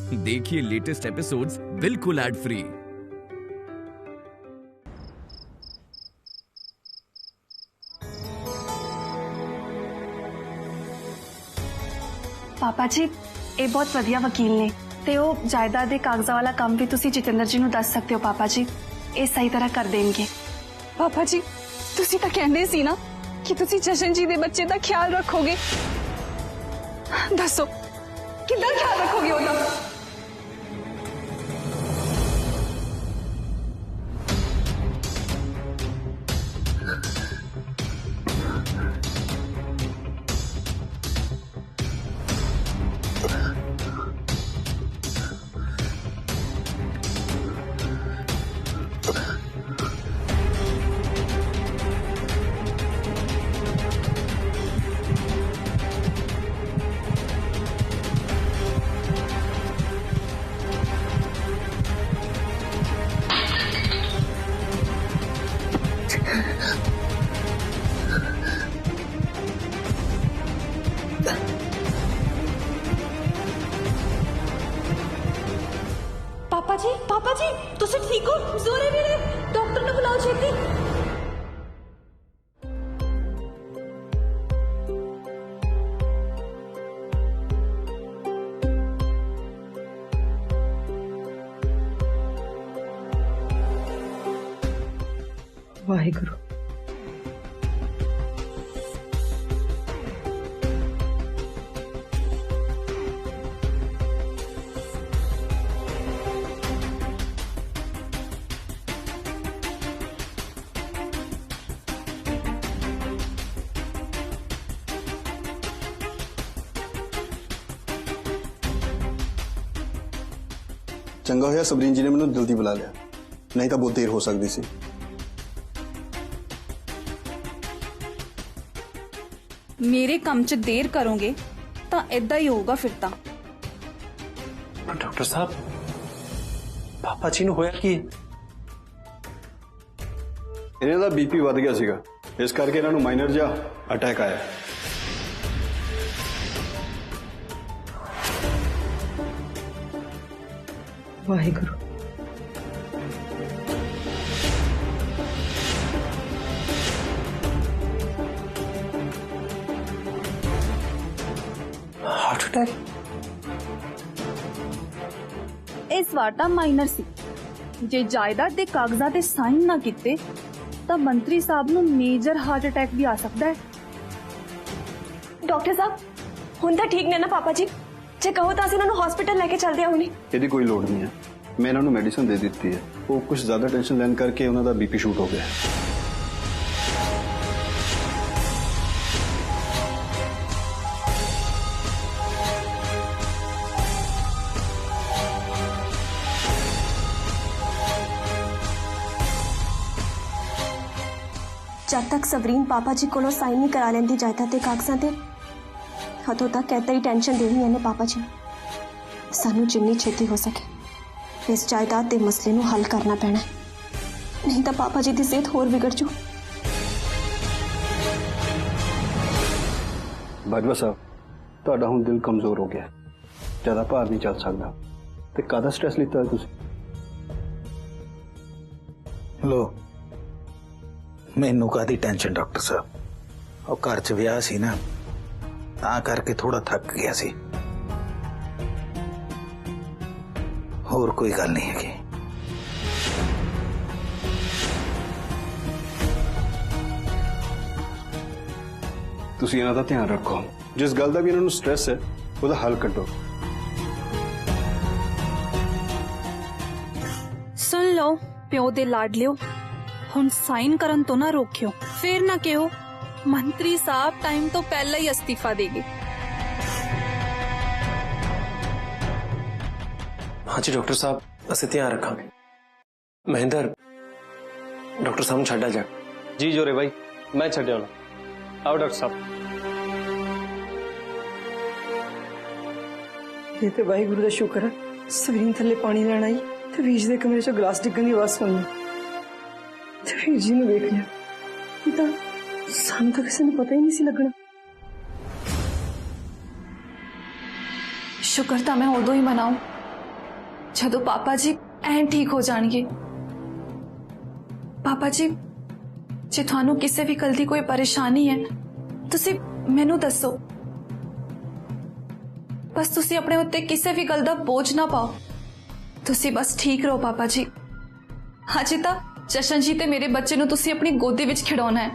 देखिए latest episodes बिल्कुल ad free. पापा जी ये बहुत वधिया वकील ने ते ਉਹ ਜਾਇਦਾਦ ਦੇ ਕਾਗਜ਼ਾਂ ਵਾਲਾ ਕੰਮ ਵੀ ਤੁਸੀਂ ਜਤਿੰਦਰ ਜੀ ਨੂੰ ਦੱਸ ਸਕਦੇ ਹੋ ਪਾਪਾ ਜੀ, ਇਹ ਸਹੀ ਤਰ੍ਹਾਂ ਕਰ ਦੇਣਗੇ। पापा जी ਤੁਸੀਂ ਤਾਂ ਕਹਿੰਦੇ ਸੀ ਨਾ ਕਿ ਤੁਸੀਂ ਜਸ਼ਨ ਜੀ ਦੇ ਬੱਚੇ ਦਾ ਖਿਆਲ ਰੱਖੋਗੇ। ਦੱਸੋ ਕਿੱਦਾਂ ਖਿਆਲ ਰੱਖੋਗੇ ਉਹਦਾ? पापा जी तुसी ठीक हो? जोरे वीरे डॉक्टर ने बुलाओ छेती। वाहिगुरु। चंगा होया सबरीन जी ने मैंने जल्दी बुला लिया, नहीं तो बहुत देर हो सकती सी। ਮੇਰੇ ਕੰਮ 'ਚ ਦੇਰ ਕਰੋਗੇ ਤਾਂ ਇਦਾਂ ਹੀ ਹੋਊਗਾ ਫਿਰ ਤਾਂ। डॉक्टर साहब पापा जी ਨੂੰ ਹੋਇਆ ਕੀ? ਇਹਨਾਂ ਦਾ ਬੀਪੀ ਵੱਧ ਗਿਆ ਸੀਗਾ, ਇਸ ਕਰਕੇ ਇਹਨਾਂ ਨੂੰ ਮਾਈਨਰ ਜਿਹਾ ਅਟੈਕ ਆਇਆ। वाहिगुरु। Heart attack? ਇਸ ਵਾਰ ਤਾਂ ਮਾਈਨਰ ਸੀ। ਜੇ ਜਾਇਦਾਦ ਦੇ ਕਾਗਜ਼ਾਂ ਤੇ ਸਾਈਨ ਨਾ ਕੀਤੇ ਤਾਂ ਮੰਤਰੀ ਸਾਹਿਬ ਨੂੰ ਮੇਜਰ ਹਾਰਟ ਅਟੈਕ ਵੀ ਆ ਸਕਦਾ ਹੈ। डॉक्टर साहब हुण तां ठीक ने ना पापा जी? जे कहो तो असीं उन्हां नूं हॉस्पिटल लेके चलदे आ हुणे। ਇਹਦੀ ਕੋਈ ਲੋੜ ਨਹੀਂ ਹੈ, ਮੈਂ ਇਹਨਾਂ ਨੂੰ ਮੈਡੀਸਨ ਦੇ ਦਿੱਤੀ ਹੈ। ਉਹ ਕੁਝ ਜ਼ਿਆਦਾ ਟੈਨਸ਼ਨ ਲੈਣ ਕਰਕੇ ਉਹਨਾਂ ਦਾ ਬੀਪੀ ਸ਼ੂਟ ਹੋ ਗਿਆ। जब तक सबरीन पापा जी कोलों साइन नहीं करा लेंदी जायदाद के कागजां ते हदों तक कहता ही टेंशन देनी है पापा जी। सानू जिन्नी छेती हो सके इस जायदाद के मसले नू हल करना पैना, नहीं तो पापा जी की सेहत होर बिगड़ जू। ਬਾਜਵਾ ਸਾਹਿਬ ਤੁਹਾਡਾ ਹੁਣ ਦਿਲ ਕਮਜ਼ੋਰ ਹੋ ਗਿਆ, ਜ਼ਿਆਦਾ ਭਾਰ ਨਹੀਂ ਚੱਲ ਸਕਦਾ ਤੇ ਕਾਹਦਾ ਸਟ੍ਰੈਸ ਲਿੱਤਾ ਹੈ ਤੁਸੀਂ? लो मैनू कादी टेंशन डॉक्टर साहब, और घर च विआह सी ना तां करके थोड़ा थक गया सी, होर कोई गल नहीं हैगी। ਤੁਸੀਂ ਇਹਨਾਂ ਦਾ ਧਿਆਨ ਰੱਖੋ, ਜਿਸ ਗੱਲ ਦਾ ਵੀ ਇਹਨਾਂ ਨੂੰ ਸਟ੍ਰੈਸ ਹੈ ਉਹਦਾ ਹੱਲ ਕੱਢੋ। ਸੁਣ ਲਓ ਪਿਓ ਦੇ ਲਾਡਲਿਓ, ਹੁਣ ਸਾਈਨ ਕਰਨ ਤੋਂ ਨਾ ਰੋਕਿਓ, ਫੇਰ ਨਾ ਕਿਹੋ ਮੰਤਰੀ ਸਾਹਿਬ ਟਾਈਮ ਤੋਂ ਪਹਿਲਾਂ ਹੀ ਅਸਤੀਫਾ ਦੇਗੇ। हाँ जी डॉक्टर साहब असं ध्यान रखांगे। महेंद्र डॉक्टर साहब छड़ आ जा। जी जोरे भाई मैं छड्डे आना। आओ डॉक्टर साहब। ये तो वाहिगुरु का शुक्र है, सबरीन थले पानी लैन आई तो वीर जी के कमरे चो गिलास डिग्गन की आवाज सुनी तो वीर जी ने देख लिया। तो सानू तो किसी ने पता ही नहीं सी लगना। शुक्र था मैं उदों ही मनाऊं ਜਦੋਂ ਪਾਪਾ ਜੀ ਐਂ ਠੀਕ ਹੋ ਜਾਣਗੇ। ਪਾਪਾ ਜੀ ਜੇ ਤੁਹਾਨੂੰ ਕਿਸੇ ਵੀ ਗੱਲ ਦੀ ਕੋਈ ਪਰੇਸ਼ਾਨੀ ਹੈ ਤੁਸੀਂ ਮੈਨੂੰ ਦੱਸੋ। ਬਸ ਤੁਸੀਂ ਆਪਣੇ ਉੱਤੇ ਕਿਸੇ ਵੀ ਗੱਲ ਦਾ ਬੋਝ ਨਾ ਪਾਓ। ਤੁਸੀਂ ਬਸ ਠੀਕ ਰਹੋ ਪਾਪਾ ਜੀ। ਹਜੇ ਤਾਂ ਜਸ਼ਨ ਜੀ ਤੇ ਮੇਰੇ ਬੱਚੇ ਨੂੰ ਤੁਸੀਂ ਆਪਣੀ ਗੋਦੀ ਵਿੱਚ ਖਿਡਾਉਣਾ ਹੈ।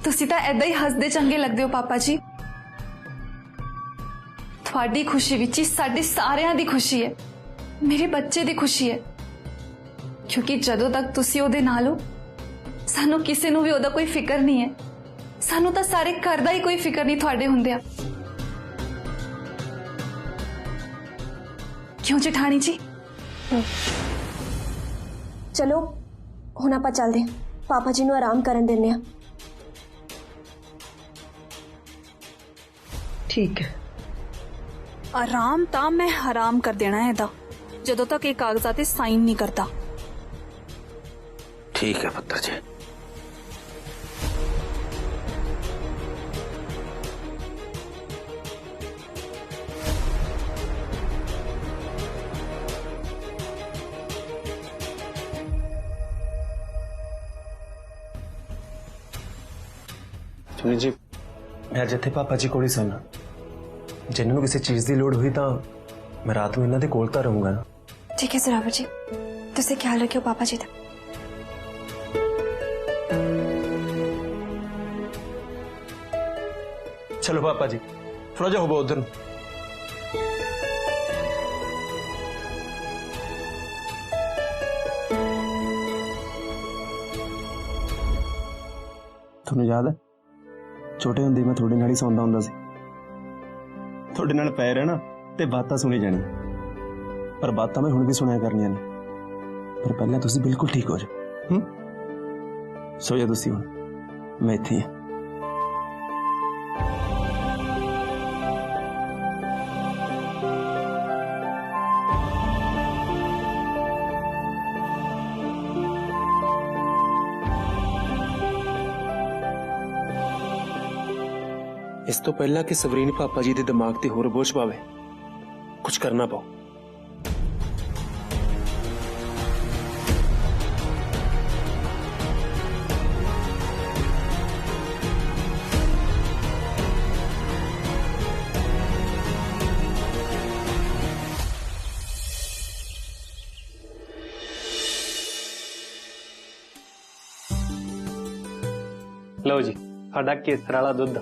ਤੁਸੀਂ ਤਾਂ ਐਦਾਂ ਹੀ ਹੱਸਦੇ ਚੰਗੇ ਲੱਗਦੇ ਹੋ ਪਾਪਾ ਜੀ। ਤੁਹਾਡੀ ਖੁਸ਼ੀ ਵਿੱਚ ਹੀ ਸਾਡੀ ਸਾਰਿਆਂ ਦੀ ਖੁਸ਼ੀ ਹੈ, ਮੇਰੇ ਬੱਚੇ ਦੀ ਖੁਸ਼ੀ ਹੈ। ਕਿਉਂਕਿ ਜਦੋਂ ਤੱਕ ਤੁਸੀਂ ਉਹਦੇ ਨਾਲ ਹੋ ਸਾਨੂੰ ਕਿਸੇ ਨੂੰ ਵੀ ਉਹਦਾ ਕੋਈ ਫਿਕਰ ਨਹੀਂ ਹੈ। ਸਾਨੂੰ ਤਾਂ ਸਾਰੇ ਘਰ ਦਾ ਹੀ ਕੋਈ ਫਿਕਰ ਨਹੀਂ ਤੁਹਾਡੇ ਹੁੰਦਿਆਂ। ਕਿਉਂ ਜਠਾਣੀ ਜੀ? ਚਲੋ ਹੁਣ ਆਪਾਂ ਚੱਲਦੇ ਹਾਂ, ਪਾਪਾ ਜੀ ਨੂੰ ਆਰਾਮ ਕਰਨ ਦਿੰਦੇ ਹਾਂ। ठीक है। ਆਰਾਮ ਤਾਂ ਮੈਂ ਹਰਾਮ ਕਰ ਦੇਣਾ ਹੈ ਇਹਦਾ ਜਦੋਂ ਤੱਕ ਇਹ ਕਾਗਜ਼ਾਂ ਤੇ ਸਾਈਨ ਨਹੀਂ ਕਰਦਾ। ठीक है पुत्र जी। ਚੁਨੀ ਜੀ ਮੈਂ ਅੱਜ ਇੱਥੇ ਪਾਪਾ ਜੀ ਕੋਲ ਹੀ ਸੌਣਾ। ਜੇ ਇਹਨਾਂ ਨੂੰ ਕਿਸੇ ਚੀਜ਼ ਦੀ ਲੋੜ ਹੋਈ ਤਾਂ ਮੈਂ ਰਾਤ ਨੂੰ ਇਹਨਾਂ ਦੇ ਕੋਲ ਤਾਂ ਰਹੂੰਗਾ ਨਾ। ठीक है जोरावर जी, तुझसे ख्याल रखियो पापा जी का। चलो पापा जी थोड़ा जा होगा उधर। ਤੁਹਾਨੂੰ ਯਾਦ ਹੈ ਛੋਟੇ ਹੁੰਦੇ ਮੈਂ ਤੁਹਾਡੇ ਨਾਲ ਹੀ ਸੌਂਦਾ ਹੁੰਦਾ ਸੀ। ਤੁਹਾਡੇ ਨਾਲ ਪੈ ਰਹਿਣਾ ਤੇ ਬਾਤਾਂ ਸੁਣੀ ਜਾਣੀ, ਪਰ ਬਾਤਾਂ ਮੈਂ ਹੁਣ ਵੀ ਸੁਣਿਆ ਕਰਨੀਆਂ ਨੇ। ਪਰ ਪਹਿਲਾਂ ਤੁਸੀਂ ਬਿਲਕੁਲ ਠੀਕ ਹੋ ਜਾਓ। ਸੋ ਜਾ ਤੁਸੀਂ ਹੁਣ, ਮੈਂ ਇੱਥੇ ਹੀ ਹਾਂ। ਇਸ ਤੋਂ ਪਹਿਲਾਂ ਕਿ ਸਵਰੀਨ ਪਾਪਾ ਜੀ ਦੇ ਦਿਮਾਗ ਤੇ ਹੋਰ ਬੋਝ ਪਾਵੇ, ਕੁਝ ਕਰਨਾ ਪਾਓ। ਲਓ ਜੀ ਸਾਡਾ ਕੇਸਰ ਵਾਲਾ ਦੁੱਧ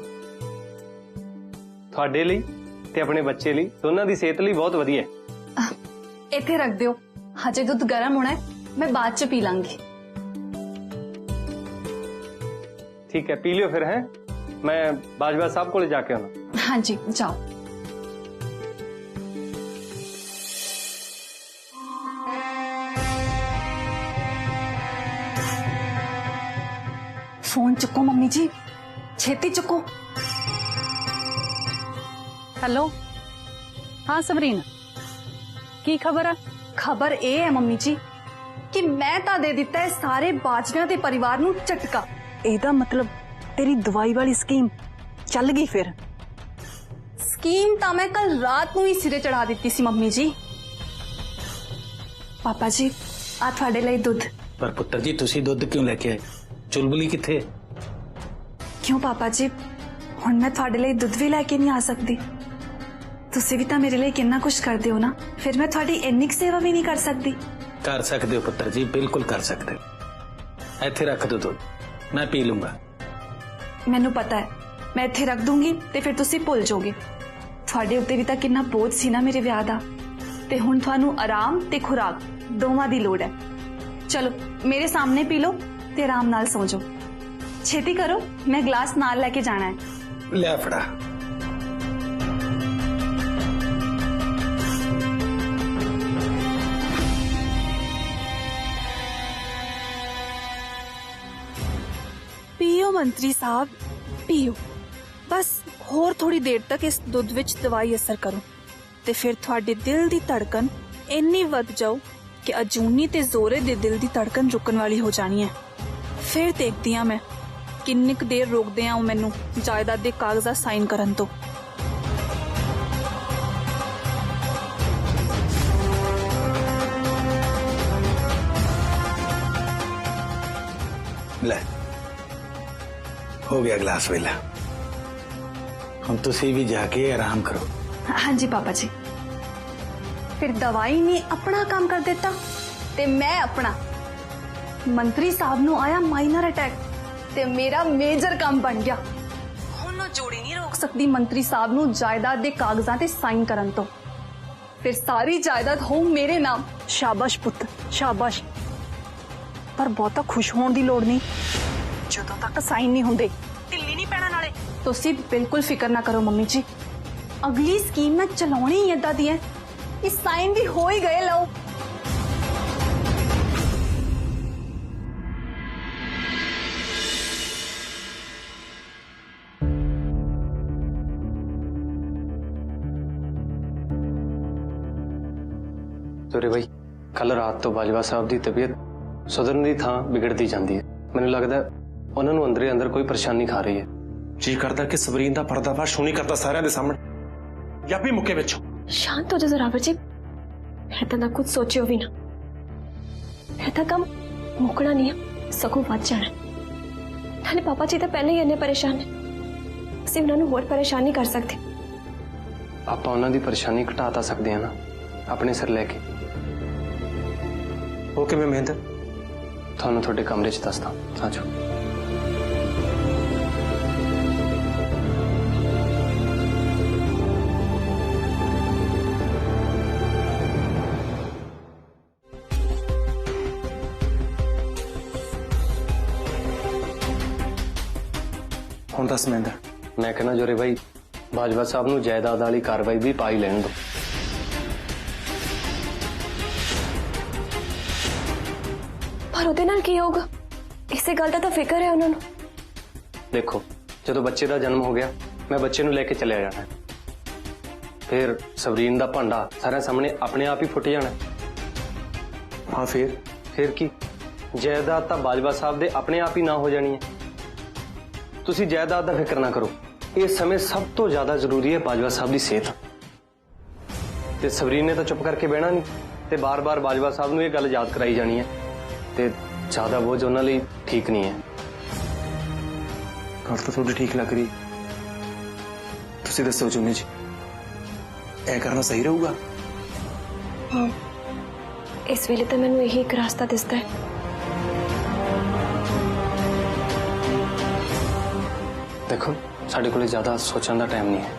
ਤੁਹਾਡੇ ਲਈ ਤੇ ਆਪਣੇ ਬੱਚੇ ਲਈ ਦੋਨਾਂ ਦੀ ਸਿਹਤ ਲਈ ਬਹੁਤ ਵਧੀਆ ਹੈ। ਇੱਥੇ ਰੱਖ ਦਿਓ, ਹਜੇ ਦੁੱਧ ਗਰਮ ਹੋਣਾ ਹੈ, ਮੈਂ ਬਾਅਦ ਚ ਪੀ ਲਾਂਗੀ। ठीक है पी लियो फिर है, मैं बाजवा साहब को ले जाके आना। हाँ जी जाओ। फोन चुको मम्मी जी, छेती चुको। ਹੈਲੋ ਹਾਂ ਸਵਰੀਨ, ਕੀ ਖਬਰ ਆ? खबर ਇਹ ਹੈ ਮੰਮੀ ਜੀ ਕਿ ਮੈਂ ਤਾਂ ਦੇ ਦਿੱਤਾ ਹੈ ਸਾਰੇ ਬਾਜਵਿਆਂ ਦੇ ਪਰਿਵਾਰ ਨੂੰ ਝਟਕਾ। ਇਹਦਾ ਮਤਲਬ ਤੇਰੀ ਦਵਾਈ ਵਾਲੀ ਸਕੀਮ ਚੱਲ ਗਈ ਫਿਰ? ਸਕੀਮ ਤਾਂ ਮੈਂ ਕੱਲ ਰਾਤ ਨੂੰ ਹੀ ਸਿਰੇ ਚੜਾ ਦਿੱਤੀ ਸੀ ਮੰਮੀ ਜੀ। ਪਾਪਾ ਜੀ ਆ ਤੁਹਾਡੇ ਲਈ ਦੁੱਧ। ਪਰ ਪੁੱਤਰ ਜੀ ਤੁਸੀਂ ਦੁੱਧ ਕਿਉਂ ਲੈ ਕੇ ਆਏ? ਚੁਲਬੁਲੀ ਕਿੱਥੇ? ਕਿਉਂ ਪਾਪਾ ਜੀ, ਹੁਣ ਮੈਂ ਤੁਹਾਡੇ ਲਈ ਦੁੱਧ ਵੀ ਲੈ ਕੇ ਨਹੀਂ ਆ ਸਕਦੀ? ਤੁਸੀਂ ਵੀ ਤਾਂ ਮੇਰੇ ਲਈ ਕਿੰਨਾ ਕੁਝ ਕਰਦੇ ਹੋ ਨਾ, ਫਿਰ ਮੈਂ ਤੁਹਾਡੀ ਇੰਨੀ ਕੁ ਸੇਵਾ ਵੀ ਨਹੀਂ ਕਰ ਸਕਦੀ? ਕਰ ਸਕਦੇ ਹੋ ਪੁੱਤਰ ਜੀ, ਬਿਲਕੁਲ ਕਰ ਸਕਦੇ ਹੋ। ਇੱਥੇ ਰੱਖ ਦਿਓ ਦੁੱਧ, ਮੈਂ ਪੀ ਲੂੰਗਾ। ਮੈਨੂੰ ਪਤਾ ਹੈ ਮੈਂ ਇੱਥੇ ਰੱਖ ਦੂੰਗੀ ਤੇ ਫਿਰ ਤੁਸੀਂ ਭੁੱਲ ਜਾਓਗੇ। ਤੁਹਾਡੇ ਉੱਤੇ ਵੀ ਤਾਂ ਕਿੰਨਾ ਬੋਝ ਸੀ ਨਾ ਮੇਰੇ ਵਿਆਹ ਦਾ, ਤੇ ਹੁਣ ਤੁਹਾਨੂੰ ਆਰਾਮ ਤੇ ਖੁਰਾਕ ਦੋਵਾਂ ਦੀ ਲੋੜ ਹੈ। ਚਲੋ ਮੇਰੇ ਸਾਹਮਣੇ ਪੀ ਲਓ ਤੇ ਆਰਾਮ ਨਾਲ ਸੌਂ ਜਾਓ। ਛੇਤੀ ਕਰੋ, ਮੈਂ ਗਲਾਸ ਨਾਲ ਲੈ ਕੇ ਜਾਣਾ ਹੈ। ਲੈ ਫੜਾ। ਪੀਓ ਮੰਤਰੀ ਸਾਹਿਬ ਪੀਓ, ਬਸ ਹੋਰ ਥੋੜੀ ਦੇਰ ਤੱਕ ਇਸ ਦੁੱਧ ਵਿੱਚ ਦਵਾਈ ਅਸਰ ਕਰੂ ਤੇ ਫਿਰ ਤੁਹਾਡੇ ਦਿਲ ਦੀ ਧੜਕਨ ਇੰਨੀ ਵੱਧ ਜਾਊ ਕਿ ਅਜੂਨੀ ਤੇ ਜ਼ੋਰੇ ਦੇ ਦਿਲ ਦੀ ਧੜਕਨ ਰੁਕਣ ਵਾਲੀ ਹੋ ਜਾਣੀ ਹੈ। ਫਿਰ ਦੇਖਦੀ ਹਾਂ ਮੈਂ ਕਿੰਨੀ ਕੁ ਦੇਰ ਰੋਕਦੇ ਆ ਉਹ ਮੈਨੂੰ ਜਾਇਦਾਦ ਦੇ ਕਾਗਜ਼ਾਂ ਸਾਈਨ ਕਰਨ ਤੋਂ। ले हो गया गिलास वेला, हम तुसी भी जाके आराम करो। हाँ जी पापा जी। फिर दवाई ने अपना काम कर देता ते मैं अपना। मंत्री साहब नु आया माइनर अटैक ते मेरा मेजर काम बन गया। हुण मैं जोड़ी नहीं रोक सकती मंत्री साहब नु जायदाद दे कागजां ते साइन करन तो। फिर सारी जायदाद हो मेरे नाम। शाबाश पुੱਤ शाबाश, पर ਬਹੁਤਾ ਖੁਸ਼ ਹੋਣ ਦੀ ਲੋੜ ਨਹੀਂ। ਜਦੋਂ ਤੱਕ ਸਾਈਨ ਨਹੀਂ ਹੁੰਦੇ ਢਿੱਲੀ ਨਹੀਂ ਪੈਣਾ ਨਾਲੇ। ਤੁਸੀਂ ਬਿਲਕੁਲ ਫਿਕਰ ਨਾ ਕਰੋ ਮੰਮੀ ਜੀ, ਅਗਲੀ ਸਕੀਮ ਮੈਂ ਚਲਾਉਣੀ ਹੀ ਏਦਾਂ ਦੀ ਹੈ। ਇਸ ਸਾਈਨ ਵੀ ਹੋ ਹੀ ਗਏ ਲਓ। ਸੋਰੇ ਭਾਈ, ਕੱਲ ਰਾਤ ਤੋਂ ਬਾਜਵਾ ਸਾਹਿਬ ਦੀ ਤਬੀਅਤ ਸੁਧਰਨ ਦੀ ਥਾਂ ਵਿਗੜਦੀ ਜਾਂਦੀ ਹੈ। ਮੈਨੂੰ ਲੱਗਦਾ ਉਹਨਾਂ ਨੂੰ ਅੰਦਰੇ ਅੰਦਰ ਕੋਈ ਪਰੇਸ਼ਾਨੀ ਖਾ ਰਹੀ ਹੈ। ਜੀ ਕਰਦਾ ਕਿ ਸਬਰੀਨ ਦਾ ਪਰਦਾਫਾਸ਼ ਨਹੀਂ ਕਰਦਾ ਸਾਰਿਆਂ ਦੇ ਸਾਹਮਣੇ, ਜਾਂ ਵੀ ਮੁੱਕੇ ਵਿੱਚੋਂ। शांत हो जाओ जोरावर जी, ऐसा ना कुछ सोचियो भी ना। ऐसा कम मुकना नहीं है, सगों वध जाना। नाले पापा जी तो पहले ही इन्ने परेशान है, ਅਸੀਂ ਉਹਨਾਂ ਨੂੰ ਹੋਰ ਪਰੇਸ਼ਾਨ ਨਹੀਂ ਕਰ ਸਕਦੇ। ਆਪਾਂ ਉਹਨਾਂ ਦੀ ਪਰੇਸ਼ਾਨੀ ਘਟਾ ਤਾਂ ਸਕਦੇ ਹਾਂ ਨਾ ਆਪਣੇ ਸਿਰ ਲੈ ਕੇ। ਉਹ ਕਿਵੇਂ ਮਹਿੰਦਰ? ਤੁਹਾਨੂੰ ਤੁਹਾਡੇ ਕਮਰੇ 'ਚ ਦੱਸਦਾ। ਆਜੋ। ਹੁਣ ਦੱਸ ਮਹਿੰਦਰ। मैं कहना जोरे भाई, बाजवा साहब नूं जायदाद वाली कार्रवाई भी पाई लैण दो। पर ਉਹਦੇ ਨਾਲ ਕੀ ਹੋਊਗਾ? ਇਸੇ ਗੱਲ ਦਾ ਤਾਂ ਫਿਕਰ ਹੈ ਉਹਨਾਂ ਨੂੰ। देखो, जो बच्चे का जन्म हो गया, मैं बच्चे नूं लेके चलिया जाना है। फिर सबरीन का भांडा सारे सामने अपने आप ही फुट जाना। हाँ फिर की जायदाद तो बाजवा साहब दे अपने आप ही ना हो जानी है। तुसी जायदाद का फिक्र ना करो, इस समय सब तो ज्यादा जरूरी है बाजवा साहब की सेहत। ते सबरीन ने तो चुप करके बहना नहीं, ते बार बार बाजवा साहब नूं ये गल याद कराई जानी है, ते ज्यादा बोझ उन्हां लई ठीक नहीं है। गल तो थोड़ी ठीक लग रही, तुसी दसो चुनी जी, ऐ करना सही रहूगा? हाँ, इस वेले तो मैनूं यही एक रास्ता दिसदा है। देखो, साडे कोले ज्यादा सोचने का टाइम नहीं है,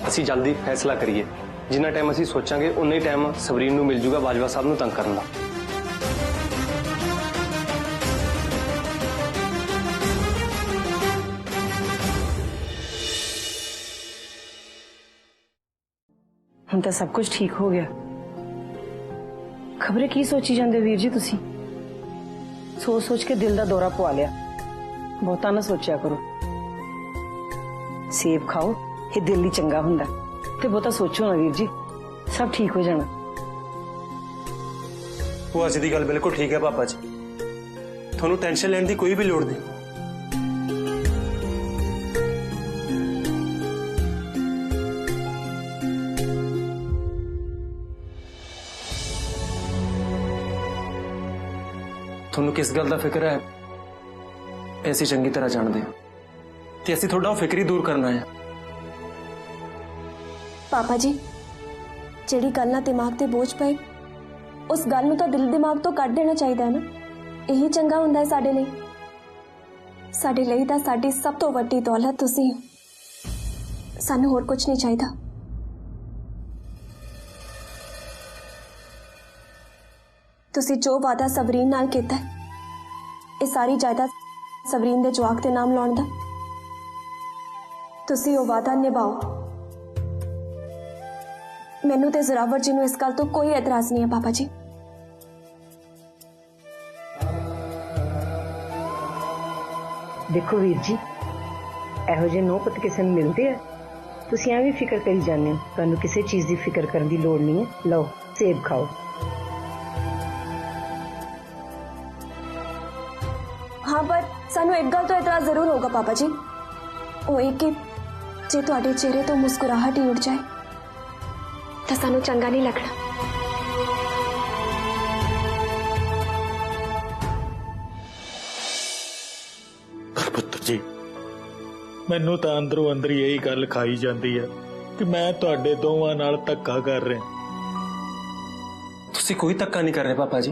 असी जल्दी फैसला करिए। जिन्ना टाइम असी सोचांगे उन्ना ही टाइम सबरीन नूं मिल जूगा बाजवा साहब नूं तंग करन दा। ਹੁਣ ਤਾਂ सब कुछ ठीक हो गया। खबरें की सोची जाते वीर जी, तुसी सोच सोच के दिल का दौरा पवा लिया। बहुता ना सोचा करो, सेब खाओ, ये दिल ही चंगा हुंदा। ते बहुता सोचो ना वीर जी, सब ठीक हो जाना। वो अज दी गल बिल्कुल ठीक है पापा जी, थोनू टेंशन लेने की कोई भी लोड़ नहीं। थोनू किस गल का फिक्र है ऐसी चंगी तरह जानते हो, ते असीं थोड़ा फिक्र ही दूर करना है। पापा जी, ਜਿਹੜੀ ਗੱਲ ਨਾਲ ਦਿਮਾਗ ਤੇ ਬੋਝ ਪਏ, ਉਸ ਗੱਲ ਨੂੰ ਤਾਂ ਦਿਲ ਦਿਮਾਗ ਤੋਂ ਕੱਢ ਦੇਣਾ ਚਾਹੀਦਾ ਹੈ ਨਾ। ਇਹੀ ਚੰਗਾ ਹੁੰਦਾ ਹੈ ਸਾਡੇ ਲਈ। ਸਾਡੇ ਲਈ ਤਾਂ ਸਾਡੀ ਸਭ ਤੋਂ ਵੱਡੀ ਦੌਲਤ ਤੁਸੀਂ। ਸਾਨੂੰ ਹੋਰ ਕੁਝ ਨਹੀਂ ਚਾਹੀਦਾ। ਤੁਸੀਂ ਜੋ ਵਾਅਦਾ ਸਬਰੀਨ ਨਾਲ ਕੀਤਾ ਹੈ, ਇਹ ਸਾਰੀ ਜਾਇਦਾਦ ਸਬਰੀਨ ਦੇ ਜਵਾਕ ਦੇ ਨਾਮ ਲਾਉਣ ਦਾ, ਤੁਸੀਂ ਉਹ ਵਾਅਦਾ ਨਿਭਾਓ। ਮੈਨੂੰ ਤੇ ਜ਼ਰਾਵਰ ਜੀ ਨੂੰ ਇਸ ਗੱਲ ਤੋਂ ਕੋਈ ਇਤਰਾਜ਼ ਨਹੀਂ ਹੈ ਪਾਪਾ ਜੀ। देखो वीर जी, ਇਹੋ ਜਿਹੇ ਨੋ ਪੁੱਤ ਕਿਸੇ ਨੂੰ ਮਿਲਦੇ ਆ? ਤੁਸੀਂ ਐਵੇਂ ਫਿਕਰ ਕਰੀ ਜਾਂਦੇ ਹੋ। ਤੁਹਾਨੂੰ ਕਿਸੇ ਚੀਜ਼ ਦੀ ਫਿਕਰ ਕਰਨ ਦੀ ਲੋੜ ਨਹੀਂ ਹੈ। ਲਓ ਸੇਬ ਖਾਓ। हाँ, पर सानू एक गल तो एतराज जरूर होगा पापा जी, वो एक कि जे तुहाडे चेहरे तो मुस्कुराहट ही उड़ जाए तो सानू चंगा नहीं लगना। ਪੁੱਤਰ ਜੀ, ਮੈਨੂੰ ਤਾਂ ਅੰਦਰੋਂ ਅੰਦਰ ਹੀ ਇਹੀ ਗੱਲ ਖਾਈ ਜਾਂਦੀ ਹੈ ਕਿ ਮੈਂ ਤੁਹਾਡੇ ਦੋਵਾਂ ਨਾਲ ਧੱਕਾ ਕਰ ਰਿਹਾ। ਤੁਸੀਂ ਕੋਈ ਧੱਕਾ ਨਹੀਂ ਕਰ ਰਹੇ ਪਾਪਾ ਜੀ।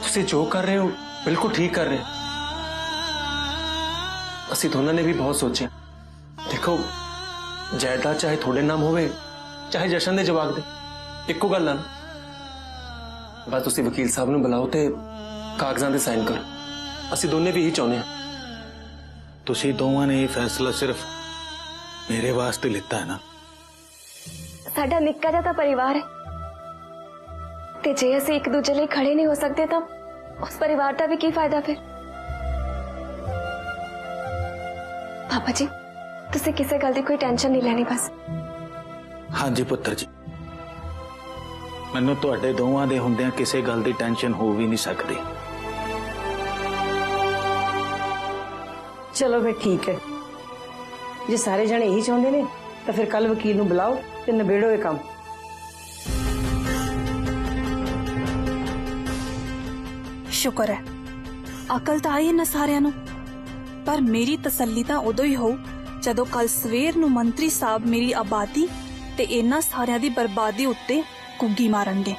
ਤੁਸੀਂ ਜੋ ਕਰ ਰਹੇ ਹੋ ਬਿਲਕੁਲ ਠੀਕ ਕਰ ਰਹੇ ਹੋ। ਅਸੀਂ ਦੋਨਾਂ ਨੇ ਵੀ ਬਹੁਤ ਸੋਚਿਆ। ਦੇਖੋ, ਜਾਇਦਾਦ ਚਾਹੇ ਤੁਹਾਡੇ ਨਾਮ ਹੋਵੇ ਚਾਹੇ ਜਸ਼ਨ ਦੇ ਜਵਾਕ ਦੇ, ਇੱਕੋ ਗੱਲ ਆ। ਬਸ ਤੁਸੀਂ ਵਕੀਲ ਸਾਹਿਬ ਨੂੰ ਬੁਲਾਓ ਤੇ ਕਾਗਜ਼ਾਂ ਤੇ ਸਾਈਨ ਕਰੋ। ਅਸੀਂ ਦੋਨੇ ਵੀ ਇਹੀ ਚਾਹੁੰਦੇ ਹਾਂ। ਤੁਸੀਂ ਦੋਵਾਂ ਨੇ ਇਹ ਫੈਸਲਾ ਸਿਰਫ ਮੇਰੇ ਵਾਸਤੇ ਲਿੱਤਾ ਹੈ ਨਾ। ਸਾਡਾ ਨਿੱਕਾ ਜਿਹਾ ਤਾਂ ਪਰਿਵਾਰ ਹੈ ਤੇ ਜੇ ਅਸੀਂ ਇੱਕ ਦੂਜੇ ਲਈ ਖੜੇ ਨਹੀਂ ਹੋ ਸਕਦੇ ਤਾਂ ਉਸ ਪਰਿਵਾਰ ਦਾ ਵੀ ਕੀ ਫਾਇਦਾ ਫਿਰ। ਪਾਪਾ ਜੀ, ਤੁਸੀਂ ਕਿਸੇ ਗੱਲ ਦੀ ਕੋਈ ਟੈਨਸ਼ਨ ਨਹੀਂ ਲੈਣੀ ਬਸ। ਹਾਂਜੀ ਪੁੱਤਰ ਜੀ, ਮੈਨੂੰ ਤੁਹਾਡੇ ਦੋਵਾਂ ਦੇ ਹੁੰਦਿਆਂ ਕਿਸੇ ਗੱਲ ਦੀ ਟੈਨਸ਼ਨ ਹੋ ਵੀ ਨਹੀਂ ਸਕਦੀ। ਚਲੋ ਫਿਰ ਠੀਕ ਹੈ, ਜੇ ਸਾਰੇ ਜਣੇ ਇਹੀ ਚਾਹੁੰਦੇ ਨੇ ਤਾਂ ਫਿਰ ਕੱਲ ਵਕੀਲ ਨੂੰ ਬੁਲਾਓ ਤੇ ਨਿਬੇੜੋ ਇਹ ਕੰਮ। ਸ਼ੁਕਰ ਹੈ ਅਕਲ ਤਾਂ ਆਈ ਨਾ ਸਾਰਿਆਂ ਨੂੰ। ਪਰ ਮੇਰੀ ਤਸੱਲੀ ਤਾਂ ਉਦੋਂ ਹੀ ਹੋਊ ਜਦੋਂ ਕੱਲ ਸਵੇਰ ਨੂੰ ਮੰਤਰੀ ਸਾਹਿਬ ਮੇਰੀ ਆਬਾਦੀ ਤੇ ਇਹਨਾਂ ਸਾਰਿਆਂ ਦੀ ਬਰਬਾਦੀ ਉੱਤੇ ਕੁੱਗੀ ਮਾਰਨਗੇ।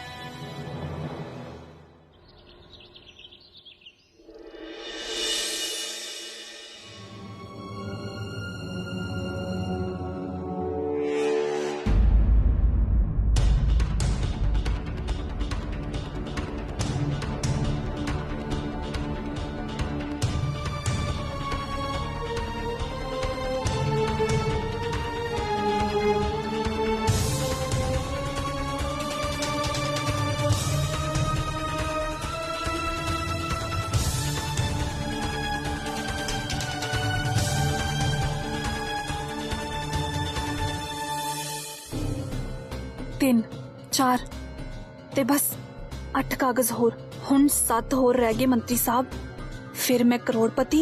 तीन चार ते बस 8 कागज होर, हुण 7 होर रह गए मंत्री साहब। फिर मैं करोड़पति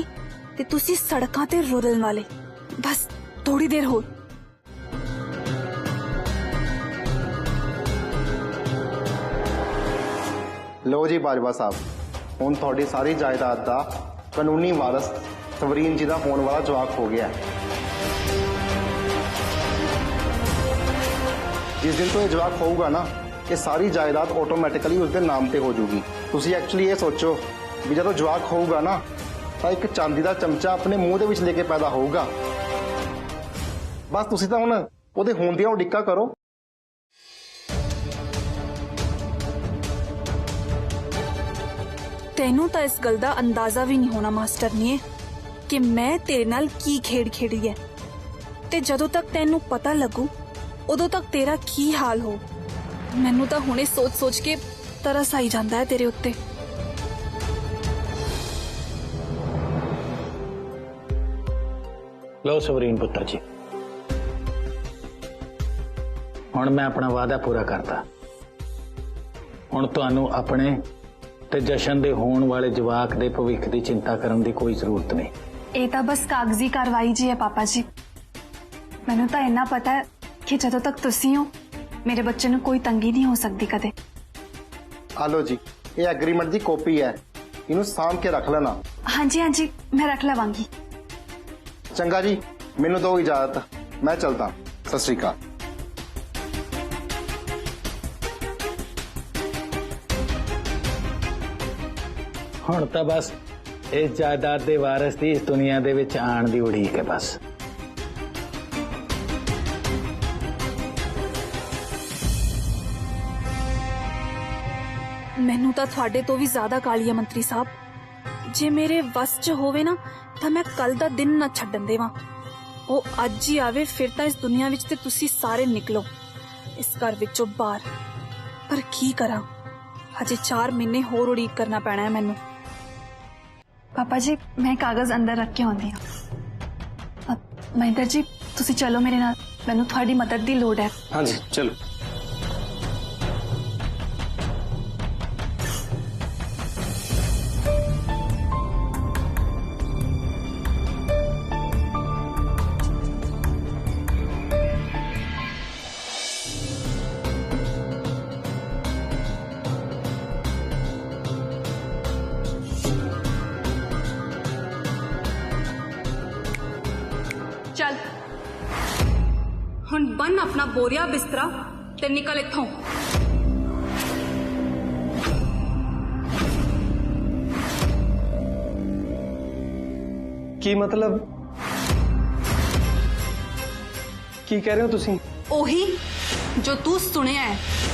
ते तुसी सड़कां ते रुलन वाले। बस थोड़ी देर होर। लो जी बाजवा साहब, हुण तुहाडी सारी जायदाद दा कानूनी वारस सवरीन जी दा होने वाला जवाब हो गया है। जिस दिन तो ये जवाब होगा ना, ये सारी जायदाद ऑटोमैटिकली उसके नाम पे हो जाएगी। तुसी एक्चुअली ये सोचो भी जो जवाब होगा ना तो एक चांदी का चमचा अपने मुंह दे विच लेके पैदा होगा। बस तुसी तो हुण ओहदे होंदियां उडिक्का करो। तेनू तो इस गल दा अंदाजा भी नहीं होना मास्टर ने कि मैं तेरे नाल की खेड खेड़ी है, ते जदों तक तेनू पता लगू उदों तक तेरा की हाल हो। मैनू तो हुणे सोच सोच के तरस आई जांदा है तेरे उत्ते। लो सवरीन पुत्र जी, हुण मैं अपना वादा पूरा करता। हुण तुहानू अपने ते जशन दे होण वाले जवाक दे भविख दी चिंता करन दी कोई जरूरत नहीं। ये तो बस कागजी कार्रवाई जी है पापा जी। मैनू तो इन्ना पता है कि जदों तक तुसी हो मेरे बच्चे नू कोई तंगी नहीं हो सकती कदे। आलो जी, ये एग्रीमेंट दी कॉपी है, इनू सांभ के रख लेना। हाँ जी मैं रख लवांगी। चंगा जी, मैनू दो इजाजत, मैं चलता। सत श्री अकाल। हुण तां बस इस जायदाद दे वारिस दी इस दुनिया दे विच आण दी उड़ीक है बस। मैनू तो थोड़े तो भी ज्यादा काली है मंत्री साहब। जे मेरे वस च होवे ना तो मैं कल दा दिन ना छड्डन देवां। वो अज ही आवे फिर तो इस दुनिया विच ते तुसी सारे निकलो इस घर विचों बाहर। पर की करा, अजे 4 महीने होर उड़ीक करना पैना है मैनू। पापा जी मैं कागज अंदर रख के आउंदी हां। महेंद्र जी तुसी चलो मेरे नाल, मैनू थोड़ी मदद दी लोड़ है। हाँ जी चलो। हुण बन अपना बोरिया बिस्तरा ते निकल इत्थों। की मतलब की कह रहे हो तुसी? ओही जो तू सुनिया है।